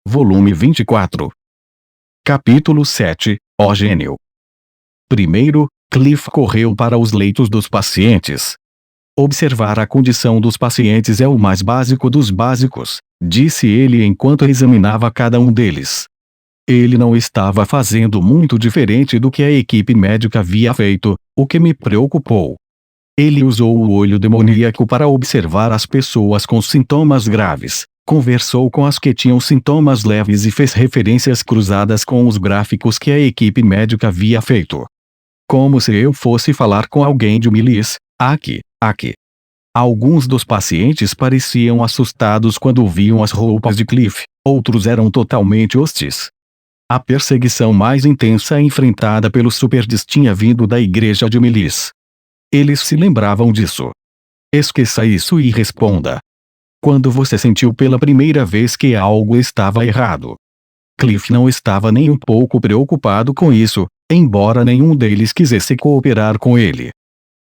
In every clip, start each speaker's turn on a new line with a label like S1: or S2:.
S1: volume 24. Capítulo 7, Ó Gênio. Primeiro, Cliff correu para os leitos dos pacientes. Observar a condição dos pacientes é o mais básico dos básicos, disse ele enquanto examinava cada um deles. Ele não estava fazendo muito diferente do que a equipe médica havia feito, o que me preocupou. Ele usou o olho demoníaco para observar as pessoas com sintomas graves, conversou com as que tinham sintomas leves e fez referências cruzadas com os gráficos que a equipe médica havia feito. Como se eu fosse falar com alguém de Milis, aqui. Alguns dos pacientes pareciam assustados quando viam as roupas de Cliff, outros eram totalmente hostis. A perseguição mais intensa enfrentada pelos Superds tinha vindo da igreja de Milis. Eles se lembravam disso. Esqueça isso e responda. Quando você sentiu pela primeira vez que algo estava errado? Cliff não estava nem um pouco preocupado com isso, embora nenhum deles quisesse cooperar com ele.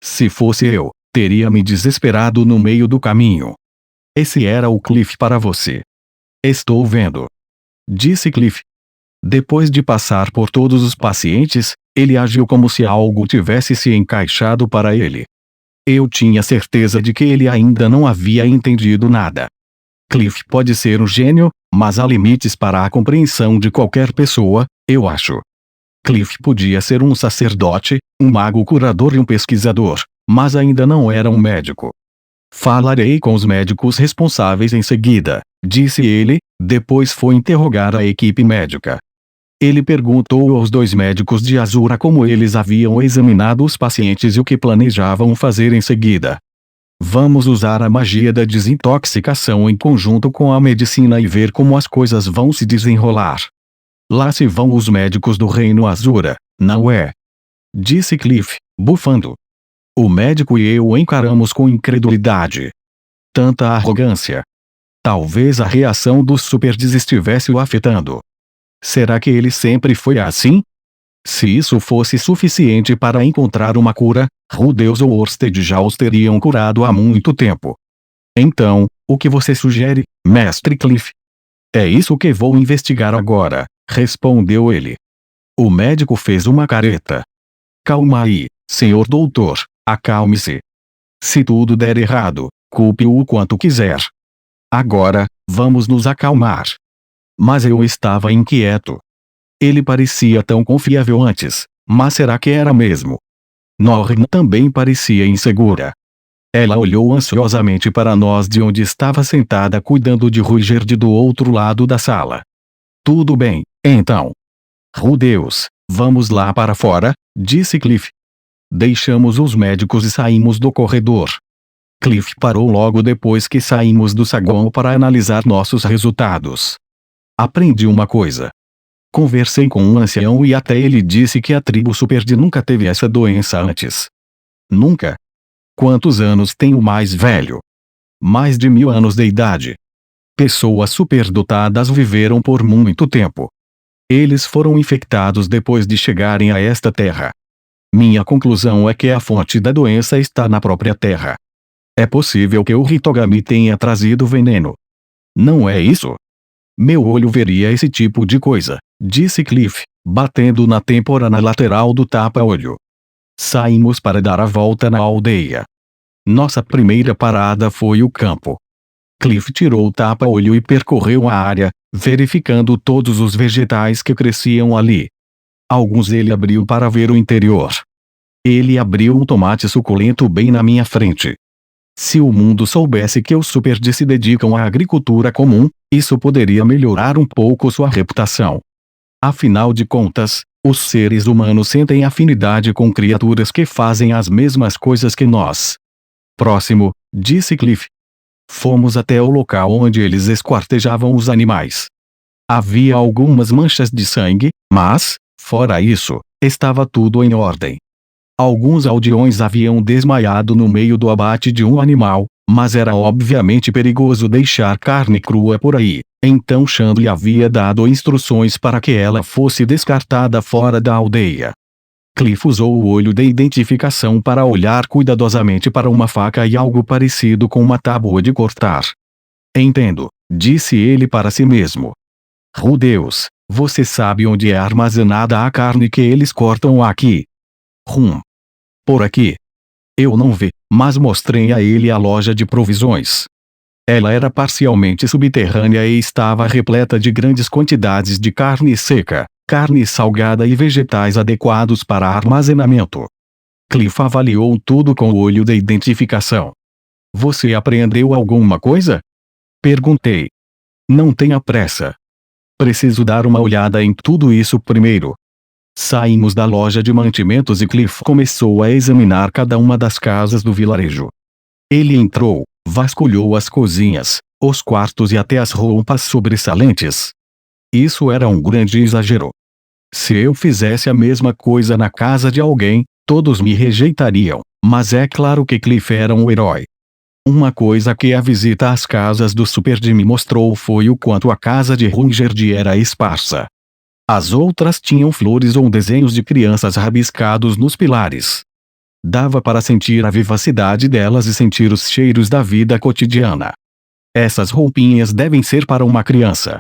S1: Se fosse eu, teria me desesperado no meio do caminho. Esse era o Cliff para você. Estou vendo. Disse Cliff. Depois de passar por todos os pacientes, ele agiu como se algo tivesse se encaixado para ele. Eu tinha certeza de que ele ainda não havia entendido nada. Cliff pode ser um gênio, mas há limites para a compreensão de qualquer pessoa, eu acho. Cliff podia ser um sacerdote, um mago curador e um pesquisador, mas ainda não era um médico. Falarei com os médicos responsáveis em seguida, disse ele, depois foi interrogar a equipe médica. Ele perguntou aos 2 médicos de Azura como eles haviam examinado os pacientes e o que planejavam fazer em seguida. Vamos usar a magia da desintoxicação em conjunto com a medicina e ver como as coisas vão se desenrolar. Lá se vão os médicos do Reino Azura, não é? Disse Cliff, bufando. O médico e eu o encaramos com incredulidade. Tanta arrogância. Talvez a reação dos Superds estivesse o afetando. Será que ele sempre foi assim? Se isso fosse suficiente para encontrar uma cura, Rudeus ou Orsted já os teriam curado há muito tempo. Então, o que você sugere, Mestre Cliff? É isso que vou investigar agora, respondeu ele. O médico fez uma careta. Calma aí, senhor doutor, acalme-se. Se tudo der errado, culpe-o o quanto quiser. Agora, vamos nos acalmar. Mas eu estava inquieto. Ele parecia tão confiável antes, mas será que era mesmo? Norrin também parecia insegura. Ela olhou ansiosamente para nós de onde estava sentada cuidando de Ruigerd do outro lado da sala. Tudo bem, então. Rudeus, vamos lá para fora, disse Cliff. Deixamos os médicos e saímos do corredor. Cliff parou logo depois que saímos do saguão para analisar nossos resultados. Aprendi uma coisa. Conversei com um ancião e até ele disse que a tribo Superd nunca teve essa doença antes. Nunca? Quantos anos tem o mais velho? Mais de 1000 anos de idade. Pessoas superdotadas viveram por muito tempo. Eles foram infectados depois de chegarem a esta terra. Minha conclusão é que a fonte da doença está na própria terra. É possível que o Hitogami tenha trazido veneno. Não é isso? Meu olho veria esse tipo de coisa, disse Cliff, batendo na têmpora na lateral do tapa-olho. Saímos para dar a volta na aldeia. Nossa primeira parada foi o campo. Cliff tirou o tapa-olho e percorreu a área, verificando todos os vegetais que cresciam ali. Alguns ele abriu para ver o interior. Ele abriu um tomate suculento bem na minha frente. Se o mundo soubesse que os Superds se dedicam à agricultura comum, isso poderia melhorar um pouco sua reputação. Afinal de contas, os seres humanos sentem afinidade com criaturas que fazem as mesmas coisas que nós. Próximo, disse Cliff. Fomos até o local onde eles esquartejavam os animais. Havia algumas manchas de sangue, mas, fora isso, estava tudo em ordem. Alguns aldeões haviam desmaiado no meio do abate de um animal, mas era obviamente perigoso deixar carne crua por aí, então Chandler havia dado instruções para que ela fosse descartada fora da aldeia. Cliff usou o olho de identificação para olhar cuidadosamente para uma faca e algo parecido com uma tábua de cortar. Entendo, disse ele para si mesmo. Rudeus, você sabe onde é armazenada a carne que eles cortam aqui? Por aqui. Eu não vi, mas mostrei a ele a loja de provisões. Ela era parcialmente subterrânea e estava repleta de grandes quantidades de carne seca, carne salgada e vegetais adequados para armazenamento. Cliff avaliou tudo com o olho da identificação. Você apreendeu alguma coisa? Perguntei. Não tenha pressa. Preciso dar uma olhada em tudo isso primeiro. Saímos da loja de mantimentos e Cliff começou a examinar cada uma das casas do vilarejo. Ele entrou, vasculhou as cozinhas, os quartos e até as roupas sobressalentes. Isso era um grande exagero. Se eu fizesse a mesma coisa na casa de alguém, todos me rejeitariam, mas é claro que Cliff era um herói. Uma coisa que a visita às casas do Super-D me mostrou foi o quanto a casa de Rungerd era esparsa. As outras tinham flores ou desenhos de crianças rabiscados nos pilares. Dava para sentir a vivacidade delas e sentir os cheiros da vida cotidiana. Essas roupinhas devem ser para uma criança.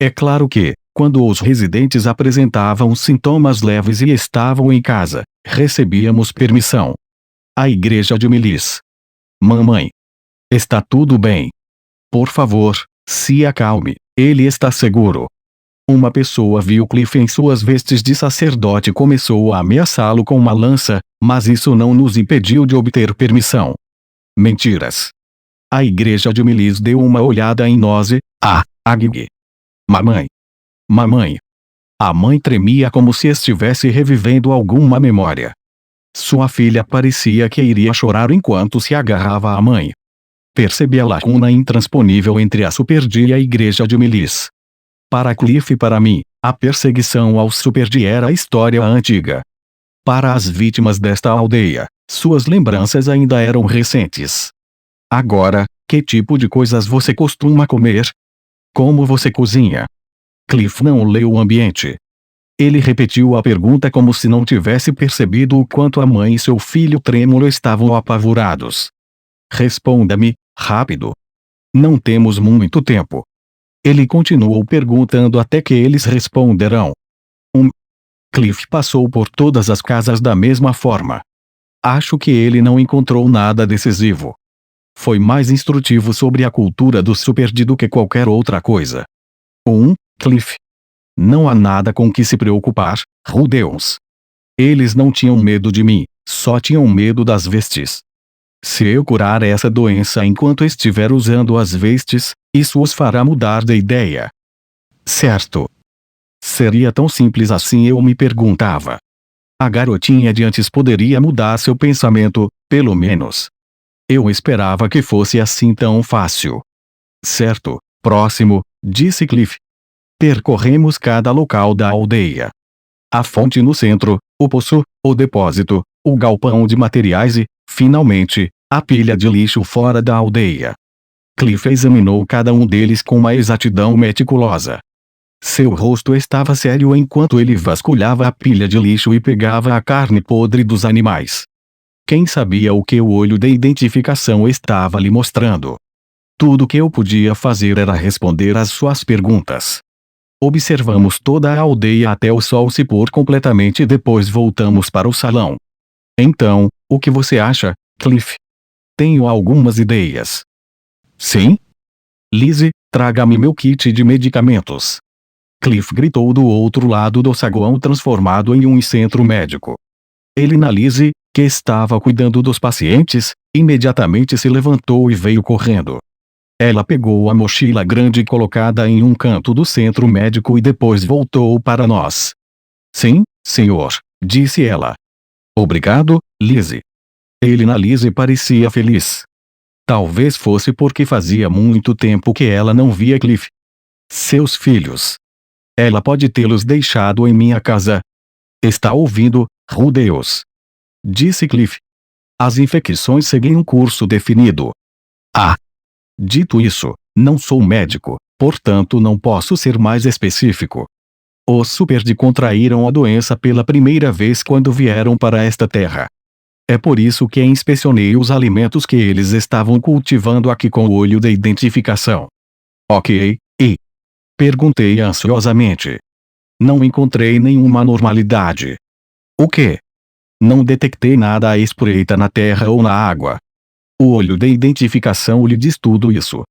S1: É claro que, quando os residentes apresentavam sintomas leves e estavam em casa, recebíamos permissão. A igreja de Milis. Mamãe. Está tudo bem. Por favor, se acalme, ele está seguro. Uma pessoa viu Cliff em suas vestes de sacerdote e começou a ameaçá-lo com uma lança, mas isso não nos impediu de obter permissão. Mentiras. A igreja de Milis deu uma olhada em nós e, Agg. Mamãe. Mamãe. A mãe tremia como se estivesse revivendo alguma memória. Sua filha parecia que iria chorar enquanto se agarrava à mãe. Percebi a lacuna intransponível entre a Super-D e a igreja de Milis. Para Cliff e para mim, a perseguição aos Super-D era história antiga. Para as vítimas desta aldeia, suas lembranças ainda eram recentes. Agora, que tipo de coisas você costuma comer? Como você cozinha? Cliff não leu o ambiente. Ele repetiu a pergunta como se não tivesse percebido o quanto a mãe e seu filho trêmulo estavam apavorados. Responda-me, rápido. Não temos muito tempo. Ele continuou perguntando até que eles responderão. Cliff passou por todas as casas da mesma forma. Acho que ele não encontrou nada decisivo. Foi mais instrutivo sobre a cultura do Super-D do que qualquer outra coisa. Cliff. Não há nada com que se preocupar, Rudeus. Eles não tinham medo de mim, só tinham medo das vestes. Se eu curar essa doença enquanto estiver usando as vestes, isso os fará mudar de ideia. Certo. Seria tão simples assim, eu me perguntava. A garotinha de antes poderia mudar seu pensamento, pelo menos. Eu esperava que fosse assim tão fácil. Certo, próximo, disse Cliff. Percorremos cada local da aldeia. A fonte no centro, o poço, o depósito, o galpão de materiais e, finalmente, a pilha de lixo fora da aldeia. Cliff examinou cada um deles com uma exatidão meticulosa. Seu rosto estava sério enquanto ele vasculhava a pilha de lixo e pegava a carne podre dos animais. Quem sabia o que o olho de identificação estava lhe mostrando? Tudo que eu podia fazer era responder às suas perguntas. Observamos toda a aldeia até o sol se pôr completamente e depois voltamos para o salão. Então, o que você acha, Cliff? Tenho algumas ideias. Sim? Lizzie, traga-me meu kit de medicamentos. Cliff gritou do outro lado do saguão transformado em um centro médico. Ele na Lizzie, que estava cuidando dos pacientes, imediatamente se levantou e veio correndo. Ela pegou a mochila grande colocada em um canto do centro médico e depois voltou para nós. Sim, senhor, disse ela. Obrigado, Lizzie. Ele na Lizzie parecia feliz. Talvez fosse porque fazia muito tempo que ela não via Cliff. Seus filhos. Ela pode tê-los deixado em minha casa. Está ouvindo, Rudeus? Disse Cliff. As infecções seguem um curso definido. Dito isso, não sou médico, portanto não posso ser mais específico. Os Super-D contraíram a doença pela primeira vez quando vieram para esta terra. É por isso que inspecionei os alimentos que eles estavam cultivando aqui com o olho de identificação. Ok, e Perguntei ansiosamente. Não encontrei nenhuma anormalidade. O quê? Não detectei nada à espreita na terra ou na água. O olho de identificação lhe diz tudo isso.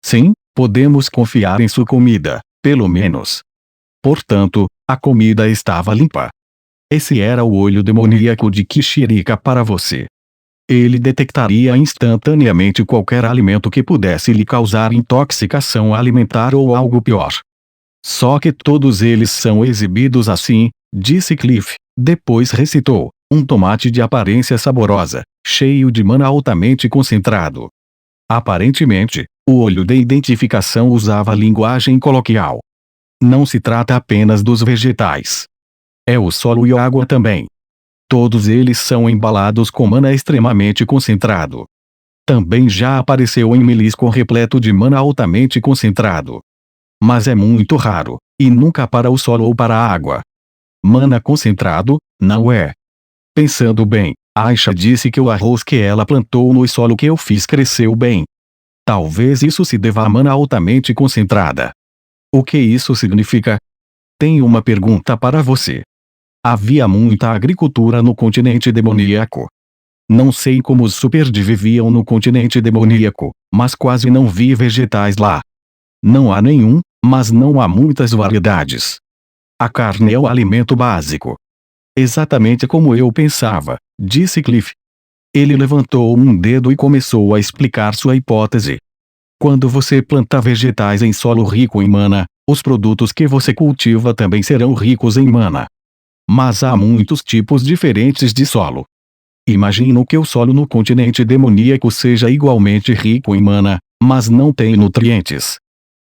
S1: Sim, podemos confiar em sua comida, pelo menos. Portanto, a comida estava limpa. Esse era o olho demoníaco de Kishirika para você. Ele detectaria instantaneamente qualquer alimento que pudesse lhe causar intoxicação alimentar ou algo pior. Só que todos eles são exibidos assim, disse Cliff, depois recitou, um tomate de aparência saborosa, cheio de mana altamente concentrado. Aparentemente, o olho de identificação usava linguagem coloquial. Não se trata apenas dos vegetais. É o solo e a água também. Todos eles são embalados com mana extremamente concentrado. Também já apareceu em melisco repleto de mana altamente concentrado. Mas é muito raro, e nunca para o solo ou para a água. Mana concentrado, não é. Pensando bem, Aisha disse que o arroz que ela plantou no solo que eu fiz cresceu bem. Talvez isso se deva à mana altamente concentrada. O que isso significa? Tenho uma pergunta para você. Havia muita agricultura no continente demoníaco. Não sei como os Superd viviam no continente demoníaco, mas quase não vi vegetais lá. Não há nenhum, mas não há muitas variedades. A carne é o alimento básico. Exatamente como eu pensava, disse Cliff. Ele levantou um dedo e começou a explicar sua hipótese. Quando você planta vegetais em solo rico em mana, os produtos que você cultiva também serão ricos em mana. Mas há muitos tipos diferentes de solo. Imagino que o solo no continente demoníaco seja igualmente rico em mana, mas não tem nutrientes.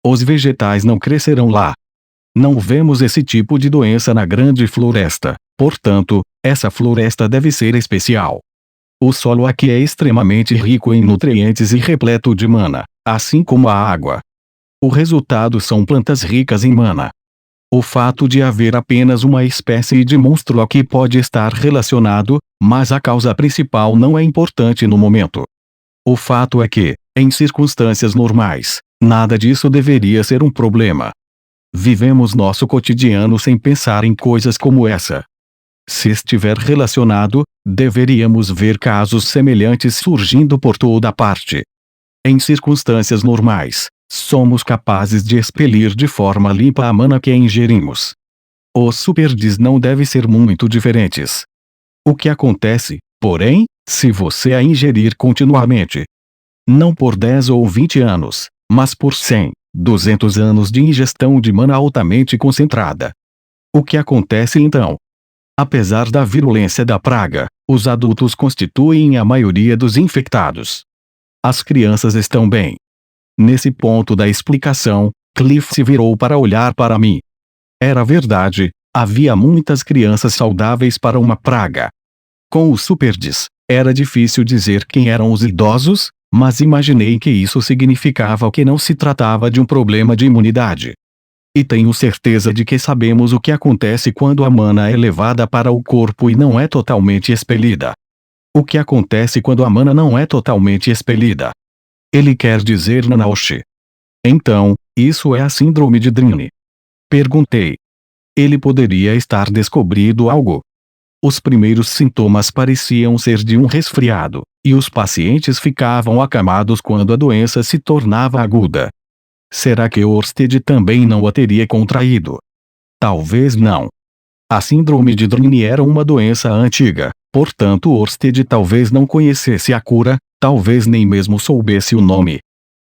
S1: Os vegetais não crescerão lá. Não vemos esse tipo de doença na grande floresta, portanto, essa floresta deve ser especial. O solo aqui é extremamente rico em nutrientes e repleto de mana, assim como a água. O resultado são plantas ricas em mana. O fato de haver apenas uma espécie de monstro aqui pode estar relacionado, mas a causa principal não é importante no momento. O fato é que, em circunstâncias normais, nada disso deveria ser um problema. Vivemos nosso cotidiano sem pensar em coisas como essa. Se estiver relacionado, deveríamos ver casos semelhantes surgindo por toda parte. Em circunstâncias normais, somos capazes de expelir de forma limpa a mana que ingerimos. Os Superds não devem ser muito diferentes. O que acontece, porém, se você a ingerir continuamente? Não por 10 ou 20 anos, mas por 100, 200 anos de ingestão de mana altamente concentrada. O que acontece então? Apesar da virulência da praga, os adultos constituem a maioria dos infectados. As crianças estão bem. Nesse ponto da explicação, Cliff se virou para olhar para mim. Era verdade, havia muitas crianças saudáveis para uma praga. Com os Superds, era difícil dizer quem eram os idosos, mas imaginei que isso significava que não se tratava de um problema de imunidade. E tenho certeza de que sabemos o que acontece quando a mana é levada para o corpo e não é totalmente expelida. O que acontece quando a mana não é totalmente expelida? Ele quer dizer Nanaoshi. Então, isso é a síndrome de Drine. Perguntei. Ele poderia estar descobrindo algo. Os primeiros sintomas pareciam ser de um resfriado, e os pacientes ficavam acamados quando a doença se tornava aguda. Será que Orsted também não a teria contraído? Talvez não. A síndrome de Drine era uma doença antiga, portanto Orsted talvez não conhecesse a cura, talvez nem mesmo soubesse o nome.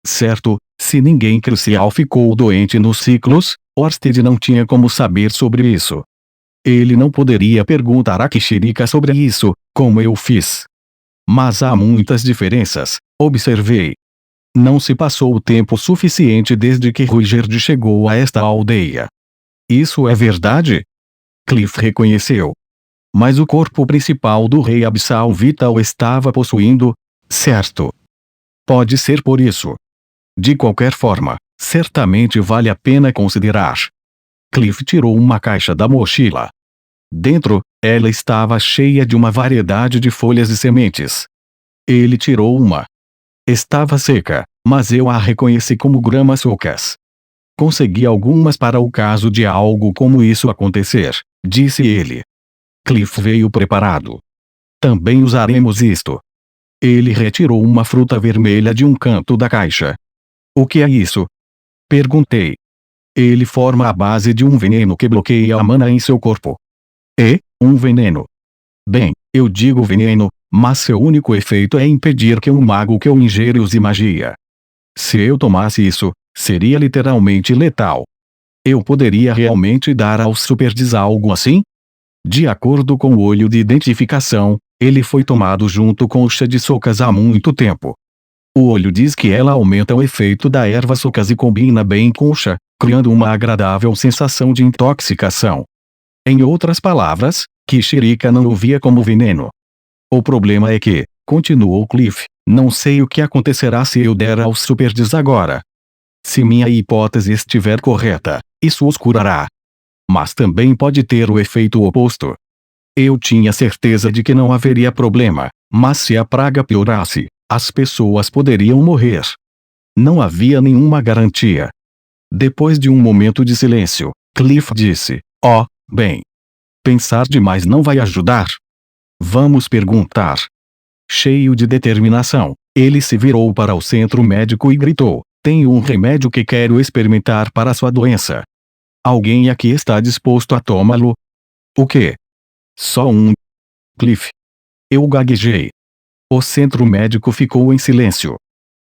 S1: Certo, se ninguém crucial ficou doente nos ciclos, Orsted não tinha como saber sobre isso. Ele não poderia perguntar a Kishirika sobre isso, como eu fiz. Mas há muitas diferenças, observei. Não se passou o tempo suficiente desde que Ruigerd chegou a esta aldeia. Isso é verdade? Cliff reconheceu. Mas o corpo principal do rei Absal Vital estava possuindo, certo? Pode ser por isso. De qualquer forma, certamente vale a pena considerar. Cliff tirou uma caixa da mochila. Dentro, ela estava cheia de uma variedade de folhas e sementes. Ele tirou uma. Estava seca, mas eu a reconheci como gramas ocas. Consegui algumas para o caso de algo como isso acontecer, disse ele. Cliff veio preparado. Também usaremos isto. Ele retirou uma fruta vermelha de um canto da caixa. O que é isso? Perguntei. Ele forma a base de um veneno que bloqueia a mana em seu corpo. Um veneno. Bem, eu digo veneno, mas seu único efeito é impedir que um mago que o ingere use magia. Se eu tomasse isso, seria literalmente letal. Eu poderia realmente dar aos Superds algo assim? De acordo com o olho de identificação, ele foi tomado junto com o chá de socas há muito tempo. O olho diz que ela aumenta o efeito da erva socas e combina bem com o chá, criando uma agradável sensação de intoxicação. Em outras palavras, Kishirika não o via como veneno. O problema é que, continuou Cliff, não sei o que acontecerá se eu der aos Superds agora. Se minha hipótese estiver correta, isso os curará. Mas também pode ter o efeito oposto. Eu tinha certeza de que não haveria problema, mas se a praga piorasse, as pessoas poderiam morrer. Não havia nenhuma garantia. Depois de um momento de silêncio, Cliff disse: bem. Pensar demais não vai ajudar. Vamos perguntar. Cheio de determinação, ele se virou para o centro médico e gritou: tenho um remédio que quero experimentar para sua doença. Alguém aqui está disposto a tomá-lo? O quê? Só um. Cliff. Eu gaguejei. O centro médico ficou em silêncio.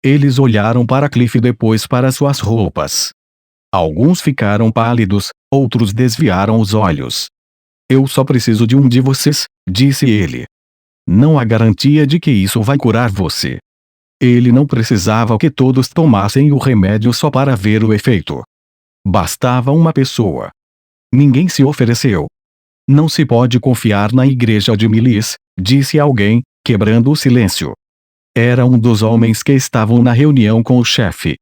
S1: Eles olharam para Cliff e depois para suas roupas. Alguns ficaram pálidos, outros desviaram os olhos. Eu só preciso de um de vocês, disse ele. Não há garantia de que isso vai curar você. Ele não precisava que todos tomassem o remédio só para ver o efeito. Bastava uma pessoa. Ninguém se ofereceu. Não se pode confiar na igreja de Milis, disse alguém, quebrando o silêncio. Era um dos homens que estavam na reunião com o chefe.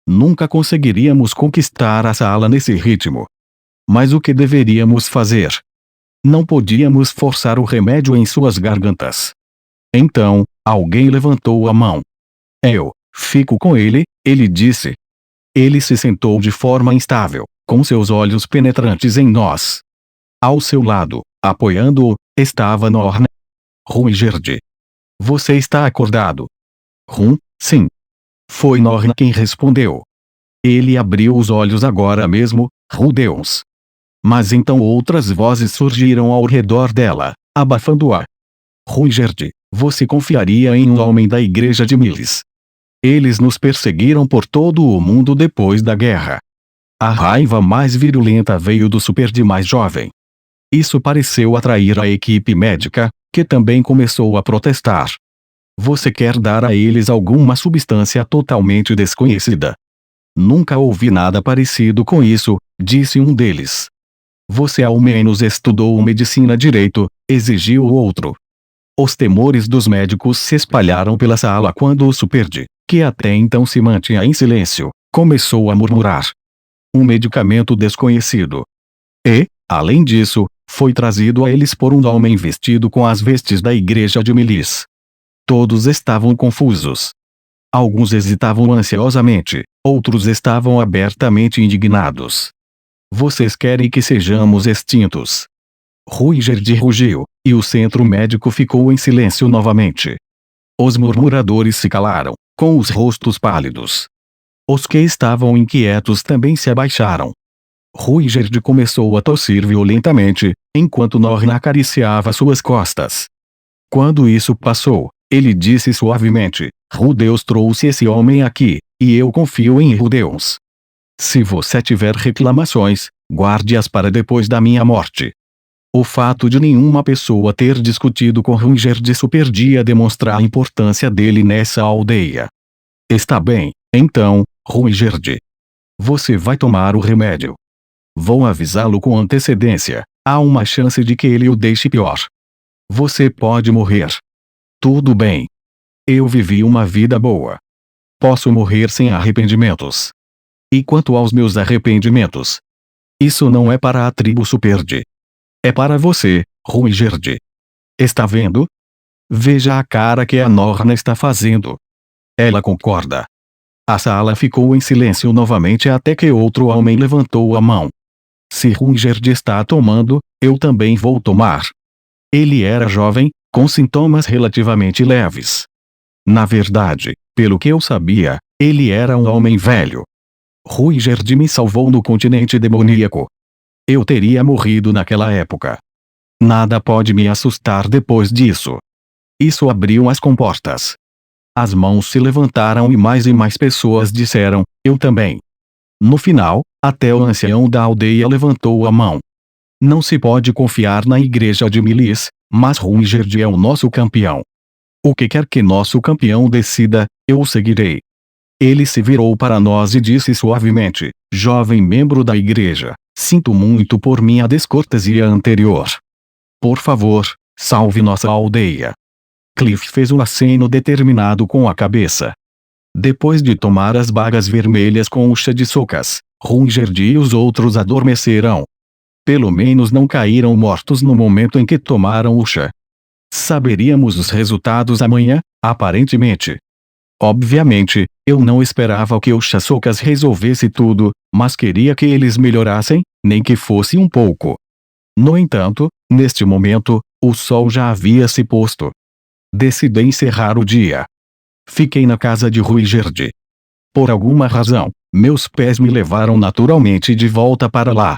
S1: Nunca conseguiríamos conquistar a sala nesse ritmo. Mas o que deveríamos fazer? Não podíamos forçar o remédio em suas gargantas. Então, alguém levantou a mão. Eu fico com ele, ele disse. Ele se sentou de forma instável, com seus olhos penetrantes em nós. Ao seu lado, apoiando-o, estava Norn. Ruigerd. Você está acordado? Sim. Foi Norn quem respondeu. Ele abriu os olhos agora mesmo, Deus. Mas então outras vozes surgiram ao redor dela, abafando-a. Ruigerd, você confiaria em um homem da igreja de Milis? Eles nos perseguiram por todo o mundo depois da guerra. A raiva mais virulenta veio do Superd mais jovem. Isso pareceu atrair a equipe médica, que também começou a protestar. Você quer dar a eles alguma substância totalmente desconhecida? Nunca ouvi nada parecido com isso, disse um deles. Você ao menos estudou medicina direito, exigiu o outro. Os temores dos médicos se espalharam pela sala quando o Superd, que até então se mantinha em silêncio, começou a murmurar. Um medicamento desconhecido. Além disso, foi trazido a eles por um homem vestido com as vestes da igreja de Milis. Todos estavam confusos. Alguns hesitavam ansiosamente, outros estavam abertamente indignados. Vocês querem que sejamos extintos? Ruigerd rugiu, e o centro médico ficou em silêncio novamente. Os murmuradores se calaram, com os rostos pálidos. Os que estavam inquietos também se abaixaram. Ruigerd começou a tossir violentamente, enquanto Norn acariciava suas costas. Quando isso passou, ele disse suavemente: Deus trouxe esse homem aqui, e eu confio em Deus. Se você tiver reclamações, guarde-as para depois da minha morte. O fato de nenhuma pessoa ter discutido com Ruigerd Superdia demonstrar a importância dele nessa aldeia. Está bem, então, Ruigerd. Você vai tomar o remédio. Vou avisá-lo com antecedência, há uma chance de que ele o deixe pior. Você pode morrer. Tudo bem. Eu vivi uma vida boa. Posso morrer sem arrependimentos. E quanto aos meus arrependimentos? Isso não é para a tribo Superd. É para você, Ruigerd. Está vendo? Veja a cara que a Norna está fazendo. Ela concorda. A sala ficou em silêncio novamente até que outro homem levantou a mão. Se Ruigerd está tomando, eu também vou tomar. Ele era jovem, com sintomas relativamente leves. Na verdade, pelo que eu sabia, ele era um homem velho. Ruigerd me salvou no continente demoníaco. Eu teria morrido naquela época. Nada pode me assustar depois disso. Isso abriu as comportas. As mãos se levantaram e mais pessoas disseram, eu também. No final, até o ancião da aldeia levantou a mão. Não se pode confiar na igreja de Milis, mas Ruigerd é o nosso campeão. O que quer que nosso campeão decida, eu o seguirei. Ele se virou para nós e disse suavemente, jovem membro da igreja, sinto muito por minha descortesia anterior. Por favor, salve nossa aldeia. Cliff fez um aceno determinado com a cabeça. Depois de tomar as bagas vermelhas com o chá de socas, Ruigerd e os outros adormeceram. Pelo menos não caíram mortos no momento em que tomaram o chá. Saberíamos os resultados amanhã, aparentemente. Obviamente, eu não esperava que o chá socas resolvesse tudo, mas queria que eles melhorassem, nem que fosse um pouco. No entanto, neste momento, o sol já havia se posto. Decidi encerrar o dia. Fiquei na casa de Ruigerd. Por alguma razão, meus pés me levaram naturalmente de volta para lá.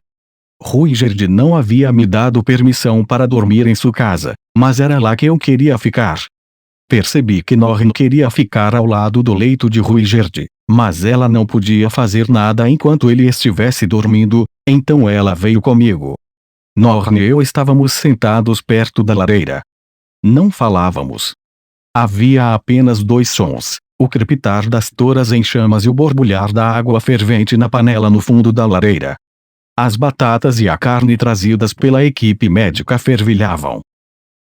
S1: Ruigerd não havia me dado permissão para dormir em sua casa, mas era lá que eu queria ficar. Percebi que Norrin queria ficar ao lado do leito de Ruigerd, mas ela não podia fazer nada enquanto ele estivesse dormindo, então ela veio comigo. Norrin e eu estávamos sentados perto da lareira. Não falávamos. Havia apenas dois sons, o crepitar das toras em chamas e o borbulhar da água fervente na panela no fundo da lareira. As batatas e a carne trazidas pela equipe médica fervilhavam.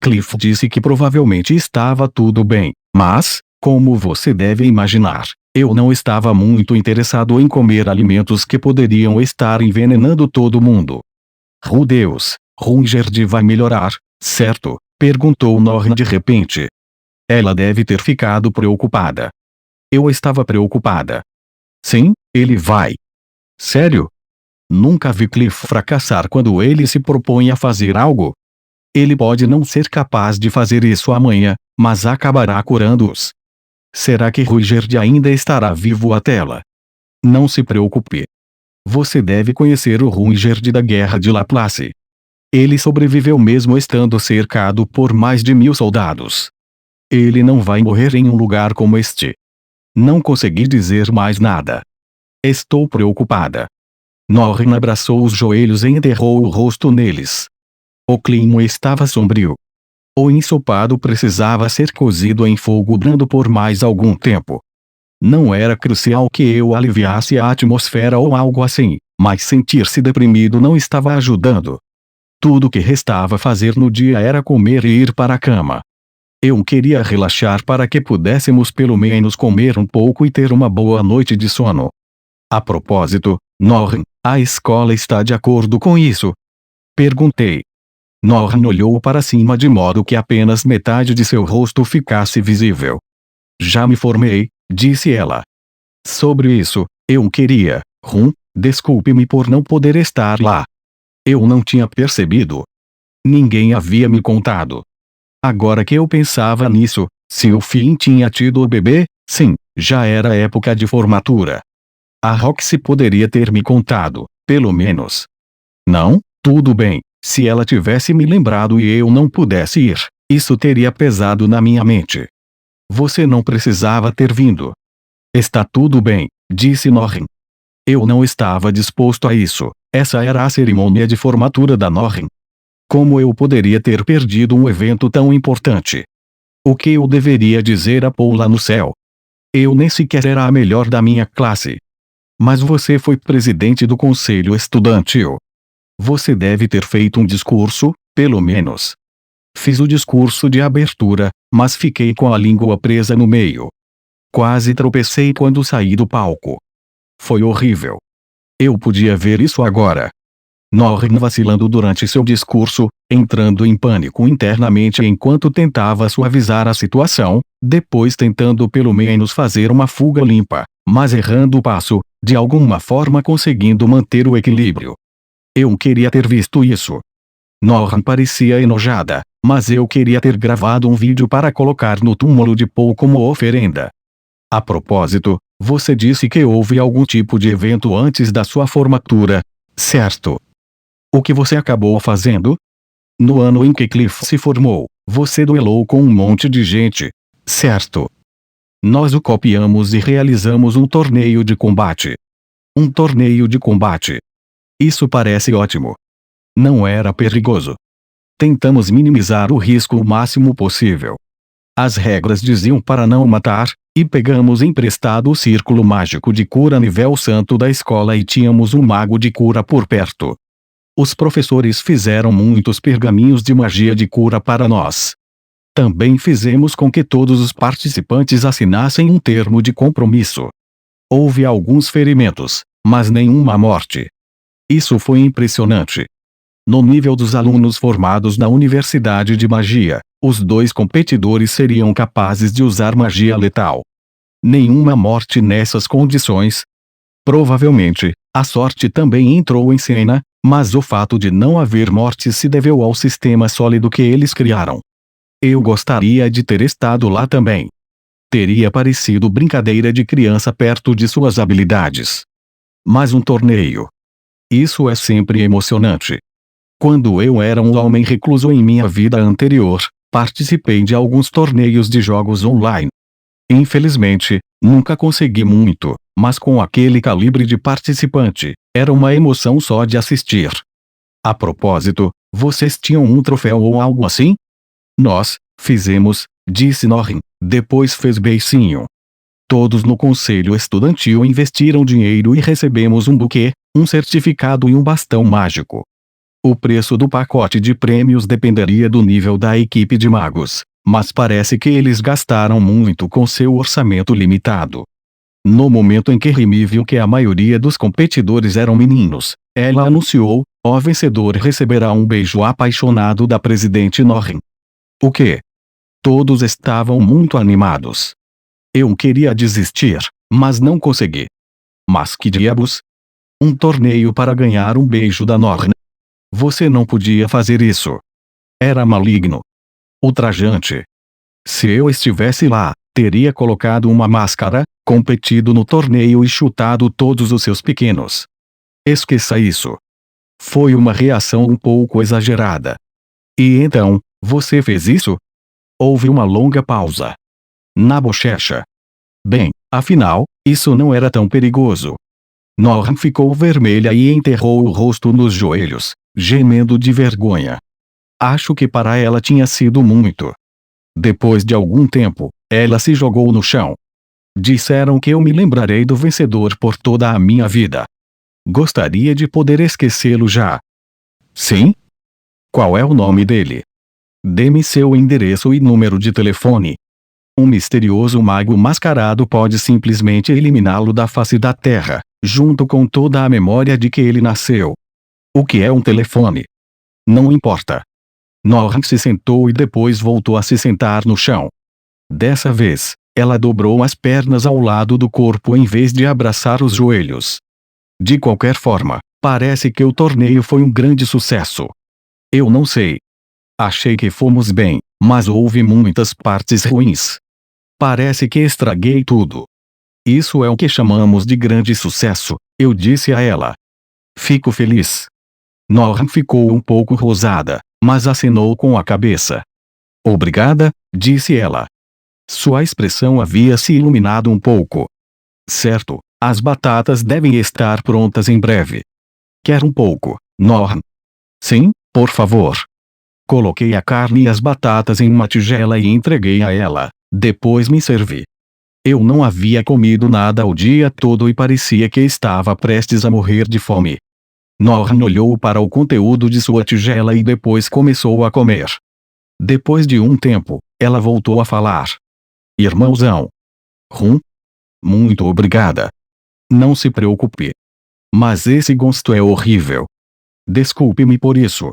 S1: Cliff disse que provavelmente estava tudo bem, mas, como você deve imaginar, eu não estava muito interessado em comer alimentos que poderiam estar envenenando todo mundo. Deus, Ruigerd vai melhorar, certo? Perguntou Norrin de repente. Ela deve ter ficado preocupada. Eu estava preocupada. Sim, ele vai. Sério? Nunca vi Cliff fracassar quando ele se propõe a fazer algo. Ele pode não ser capaz de fazer isso amanhã, mas acabará curando-os. Será que Ruigerd ainda estará vivo até lá? Não se preocupe. Você deve conhecer o Ruigerd da Guerra de Laplace. Ele sobreviveu mesmo estando cercado por mais de 1000 soldados. Ele não vai morrer em um lugar como este. Não consegui dizer mais nada. Estou preocupada. Norrin abraçou os joelhos e enterrou o rosto neles. O clima estava sombrio. O ensopado precisava ser cozido em fogo brando por mais algum tempo. Não era crucial que eu aliviasse a atmosfera ou algo assim, mas sentir-se deprimido não estava ajudando. Tudo que restava fazer no dia era comer e ir para a cama. Eu queria relaxar para que pudéssemos pelo menos comer um pouco e ter uma boa noite de sono. A propósito, Norrin, a escola está de acordo com isso? Perguntei. Norrin olhou para cima de modo que apenas metade de seu rosto ficasse visível. Já me formei, disse ela. Sobre isso, eu queria, desculpe-me por não poder estar lá. Eu não tinha percebido. Ninguém havia me contado. Agora que eu pensava nisso, se o Finn tinha tido o bebê, sim, já era época de formatura. A Roxy poderia ter me contado, pelo menos. Não, tudo bem, se ela tivesse me lembrado e eu não pudesse ir, isso teria pesado na minha mente. Você não precisava ter vindo. Está tudo bem, disse Norrin. Eu não estava disposto a isso, essa era a cerimônia de formatura da Norrin. Como eu poderia ter perdido um evento tão importante? O que eu deveria dizer a Paul lá no céu? Eu nem sequer era a melhor da minha classe. Mas você foi presidente do conselho estudantil. Você deve ter feito um discurso, pelo menos. Fiz o discurso de abertura, mas fiquei com a língua presa no meio. Quase tropecei quando saí do palco. Foi horrível. Eu podia ver isso agora. Norrin vacilando durante seu discurso, entrando em pânico internamente enquanto tentava suavizar a situação, depois tentando pelo menos fazer uma fuga limpa, mas errando o passo, de alguma forma conseguindo manter o equilíbrio. Eu queria ter visto isso. Norrin parecia enojada, mas eu queria ter gravado um vídeo para colocar no túmulo de Paul como oferenda. A propósito, você disse que houve algum tipo de evento antes da sua formatura, certo? O que você acabou fazendo? No ano em que Cliff se formou, você duelou com um monte de gente, certo? Nós o copiamos e realizamos um torneio de combate. Um torneio de combate. Isso parece ótimo. Não era perigoso. Tentamos minimizar o risco o máximo possível. As regras diziam para não matar, e pegamos emprestado o círculo mágico de cura nível santo da escola e tínhamos um mago de cura por perto. Os professores fizeram muitos pergaminhos de magia de cura para nós. Também fizemos com que todos os participantes assinassem um termo de compromisso. Houve alguns ferimentos, mas nenhuma morte. Isso foi impressionante. No nível dos alunos formados na Universidade de Magia, os dois competidores seriam capazes de usar magia letal. Nenhuma morte nessas condições. Provavelmente, a sorte também entrou em cena, mas o fato de não haver mortes se deveu ao sistema sólido que eles criaram. Eu gostaria de ter estado lá também. Teria parecido brincadeira de criança perto de suas habilidades. Mas um torneio. Isso é sempre emocionante. Quando eu era um homem recluso em minha vida anterior, participei de alguns torneios de jogos online. Infelizmente, nunca consegui muito, mas com aquele calibre de participante, era uma emoção só de assistir. A propósito, vocês tinham um troféu ou algo assim? Nós, fizemos, disse Norrin, depois fez beicinho. Todos no conselho estudantil investiram dinheiro e recebemos um buquê, um certificado e um bastão mágico. O preço do pacote de prêmios dependeria do nível da equipe de magos, mas parece que eles gastaram muito com seu orçamento limitado. No momento em que Remy viu que a maioria dos competidores eram meninos, ela anunciou: o vencedor receberá um beijo apaixonado da presidente Norrin. O quê? Todos estavam muito animados. Eu queria desistir, mas não consegui. Mas que diabos? Um torneio para ganhar um beijo da Norrin? Você não podia fazer isso. Era maligno. Ultrajante. Se eu estivesse lá, teria colocado uma máscara, competido no torneio e chutado todos os seus pequenos. Esqueça isso. Foi uma reação um pouco exagerada. E então, você fez isso? Houve uma longa pausa. Na bochecha. Bem, afinal, isso não era tão perigoso. Norrin ficou vermelha e enterrou o rosto nos joelhos, gemendo de vergonha. Acho que para ela tinha sido muito. Depois de algum tempo, ela se jogou no chão. Disseram que eu me lembrarei do vencedor por toda a minha vida. Gostaria de poder esquecê-lo já. Sim? Qual é o nome dele? Dê-me seu endereço e número de telefone. Um misterioso mago mascarado pode simplesmente eliminá-lo da face da terra, junto com toda a memória de que ele nasceu. O que é um telefone? Não importa. Norrin se sentou e depois voltou a se sentar no chão. Dessa vez, ela dobrou as pernas ao lado do corpo em vez de abraçar os joelhos. De qualquer forma, parece que o torneio foi um grande sucesso. Eu não sei. Achei que fomos bem, mas houve muitas partes ruins. Parece que estraguei tudo. Isso é o que chamamos de grande sucesso, eu disse a ela. Fico feliz. Norrin ficou um pouco rosada, mas acenou com a cabeça. Obrigada, disse ela. Sua expressão havia se iluminado um pouco. Certo, as batatas devem estar prontas em breve. Quer um pouco, Norrin? Sim, por favor. Coloquei a carne e as batatas em uma tigela e entreguei a ela, depois me servi. Eu não havia comido nada o dia todo e parecia que estava prestes a morrer de fome. Norrin olhou para o conteúdo de sua tigela e depois começou a comer. Depois de um tempo, ela voltou a falar. Irmãozão. Muito obrigada. Não se preocupe. Mas esse gosto é horrível. Desculpe-me por isso.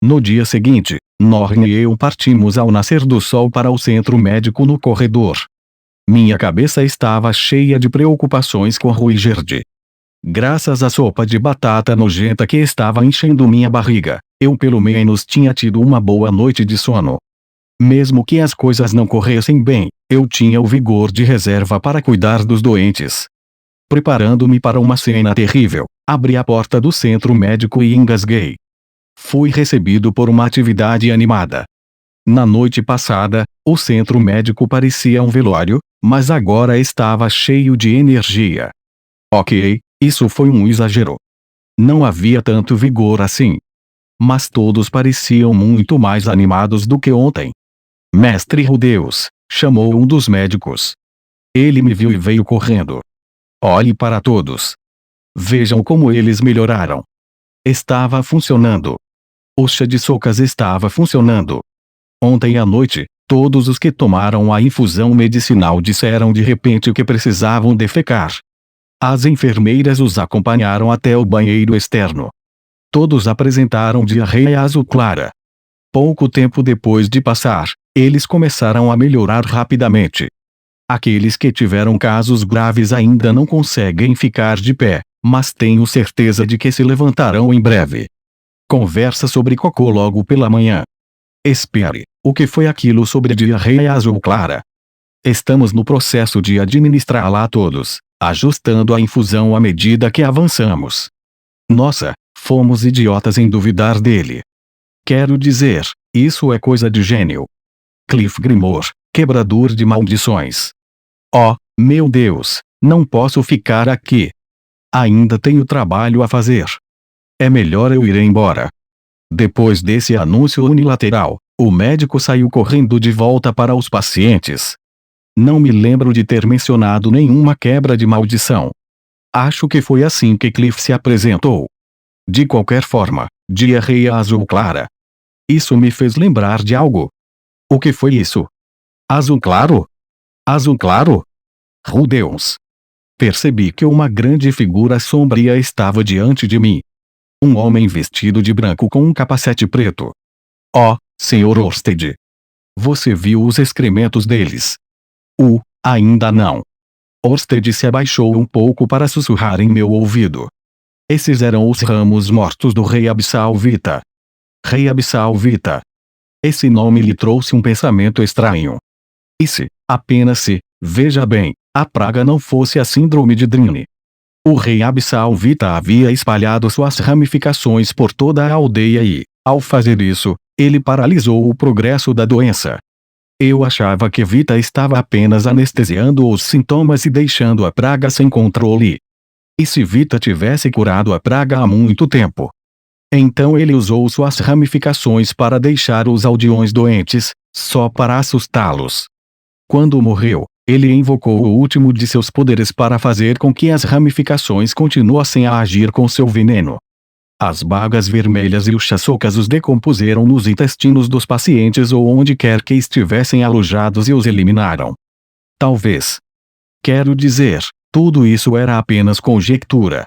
S1: No dia seguinte, Norrin e eu partimos ao nascer do sol para o centro médico no corredor. Minha cabeça estava cheia de preocupações com Ruigerd. Graças à sopa de batata nojenta que estava enchendo minha barriga, eu pelo menos tinha tido uma boa noite de sono. Mesmo que as coisas não corressem bem, eu tinha o vigor de reserva para cuidar dos doentes. Preparando-me para uma cena terrível, abri a porta do centro médico e engasguei. Fui recebido por uma atividade animada. Na noite passada, o centro médico parecia um velório, mas agora estava cheio de energia. Ok, isso foi um exagero. Não havia tanto vigor assim. Mas todos pareciam muito mais animados do que ontem. Mestre Rudeus, chamou um dos médicos. Ele me viu e veio correndo. Olhe para todos. Vejam como eles melhoraram. Estava funcionando. O chá de socas estava funcionando. Ontem à noite, todos os que tomaram a infusão medicinal disseram de repente que precisavam defecar. As enfermeiras os acompanharam até o banheiro externo. Todos apresentaram diarreia azul clara. Pouco tempo depois de passar, eles começaram a melhorar rapidamente. Aqueles que tiveram casos graves ainda não conseguem ficar de pé, mas tenho certeza de que se levantarão em breve. Conversa sobre cocô logo pela manhã. Espere, o que foi aquilo sobre diarreia azul clara? Estamos no processo de administrá-la a todos, ajustando a infusão à medida que avançamos. Nossa, fomos idiotas em duvidar dele. Quero dizer, isso é coisa de gênio. Cliff Grimor, quebrador de maldições. Oh, meu Deus, não posso ficar aqui. Ainda tenho trabalho a fazer. É melhor eu ir embora. Depois desse anúncio unilateral, o médico saiu correndo de volta para os pacientes. Não me lembro de ter mencionado nenhuma quebra de maldição. Acho que foi assim que Cliff se apresentou. De qualquer forma, diarreia azul clara. Isso me fez lembrar de algo. O que foi isso? Azul claro? Azul claro? Rudeus. Percebi que uma grande figura sombria estava diante de mim. Um homem vestido de branco com um capacete preto. Oh, Sr. Orsted. Você viu os excrementos deles? Ainda não. Orsted se abaixou um pouco para sussurrar em meu ouvido. Esses eram os ramos mortos do rei Absal Vita. Rei Absal Vita. Esse nome lhe trouxe um pensamento estranho. E se, apenas se, veja bem, a praga não fosse a síndrome de Drine? O rei Absal Vita havia espalhado suas ramificações por toda a aldeia e, ao fazer isso, ele paralisou o progresso da doença. Eu achava que Vita estava apenas anestesiando os sintomas e deixando a praga sem controle. E se Vita tivesse curado a praga há muito tempo? Então ele usou suas ramificações para deixar os aldeões doentes, só para assustá-los. Quando morreu, ele invocou o último de seus poderes para fazer com que as ramificações continuassem a agir com seu veneno. As bagas vermelhas e os chaçocas os decompuseram nos intestinos dos pacientes ou onde quer que estivessem alojados e os eliminaram. Talvez. Quero dizer, tudo isso era apenas conjectura.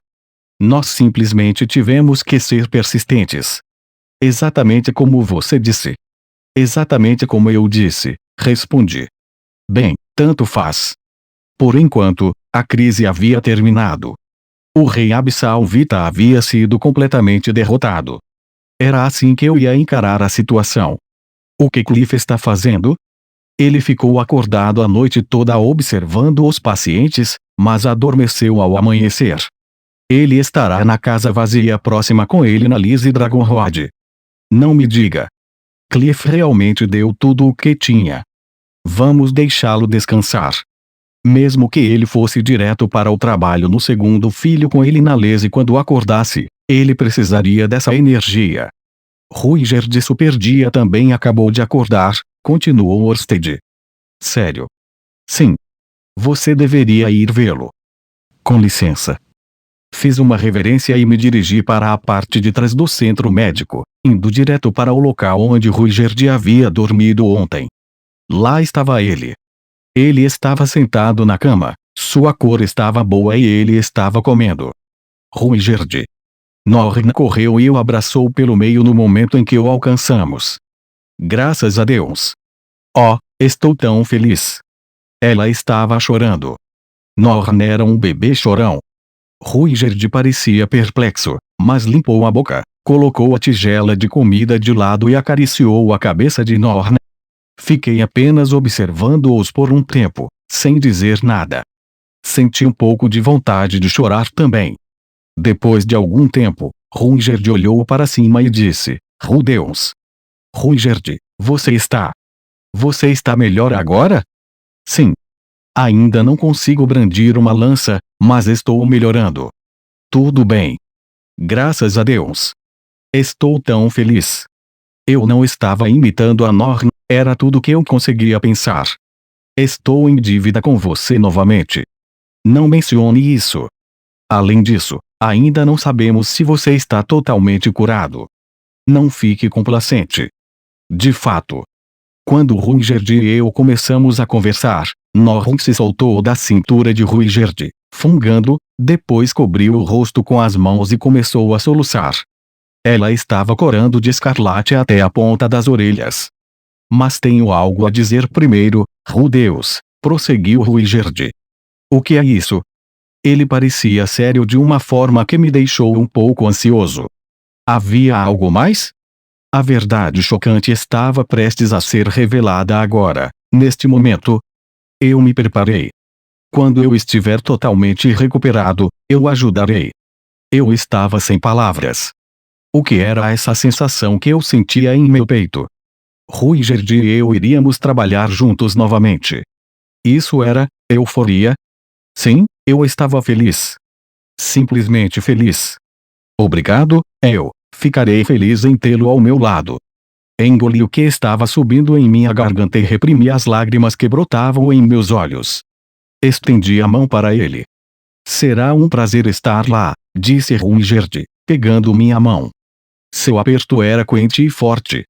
S1: Nós simplesmente tivemos que ser persistentes. Exatamente como você disse. Exatamente como eu disse, respondi. Bem, tanto faz. Por enquanto, a crise havia terminado. O rei Absal Vita havia sido completamente derrotado. Era assim que eu ia encarar a situação. O que Cliff está fazendo? Ele ficou acordado a noite toda observando os pacientes, mas adormeceu ao amanhecer. Ele estará na casa vazia próxima com ele na Lizzie Dragonrod. Não me diga. Cliff realmente deu tudo o que tinha. Vamos deixá-lo descansar. Mesmo que ele fosse direto para o trabalho no segundo filho com ele na Lizzie quando acordasse, ele precisaria dessa energia. Ruigerd Superdia também acabou de acordar, continuou Orsted. Sério? Sim. Você deveria ir vê-lo. Com licença. Fiz uma reverência e me dirigi para a parte de trás do centro médico, indo direto para o local onde Ruigerd havia dormido ontem. Lá estava ele. Ele estava sentado na cama, sua cor estava boa e ele estava comendo. Ruigerd. Norn correu e o abraçou pelo meio no momento em que o alcançamos. Graças a Deus! Oh, estou tão feliz! Ela estava chorando. Norn era um bebê chorão. Ruigerd parecia perplexo, mas limpou a boca, colocou a tigela de comida de lado e acariciou a cabeça de Norn. Fiquei apenas observando-os por um tempo, sem dizer nada. Senti um pouco de vontade de chorar também. Depois de algum tempo, Ruigerd olhou para cima e disse: Rudeus! Ruigerd, você está melhor agora? Sim. Ainda não consigo brandir uma lança, mas estou melhorando. Tudo bem. Graças a Deus. Estou tão feliz. Eu não estava imitando a Norn, era tudo que eu conseguia pensar. Estou em dívida com você novamente. Não mencione isso. Além disso, ainda não sabemos se você está totalmente curado. Não fique complacente. De fato. Quando Ruigerd e eu começamos a conversar, Norn se soltou da cintura de Ruigerd, fungando, depois cobriu o rosto com as mãos e começou a soluçar. Ela estava corando de escarlate até a ponta das orelhas. Mas tenho algo a dizer primeiro, Rudeus, prosseguiu Ruigerd. O que é isso? Ele parecia sério de uma forma que me deixou um pouco ansioso. Havia algo mais? A verdade chocante estava prestes a ser revelada agora, neste momento. Eu me preparei. Quando eu estiver totalmente recuperado, eu ajudarei. Eu estava sem palavras. O que era essa sensação que eu sentia em meu peito? Ruigerd e eu iríamos trabalhar juntos novamente. Isso era euforia? Sim, eu estava feliz. Simplesmente feliz. Obrigado, eu ficarei feliz em tê-lo ao meu lado. Engoli o que estava subindo em minha garganta e reprimi as lágrimas que brotavam em meus olhos. Estendi a mão para ele. Será um prazer estar lá, disse Ruigerd, pegando minha mão. Seu aperto era quente e forte,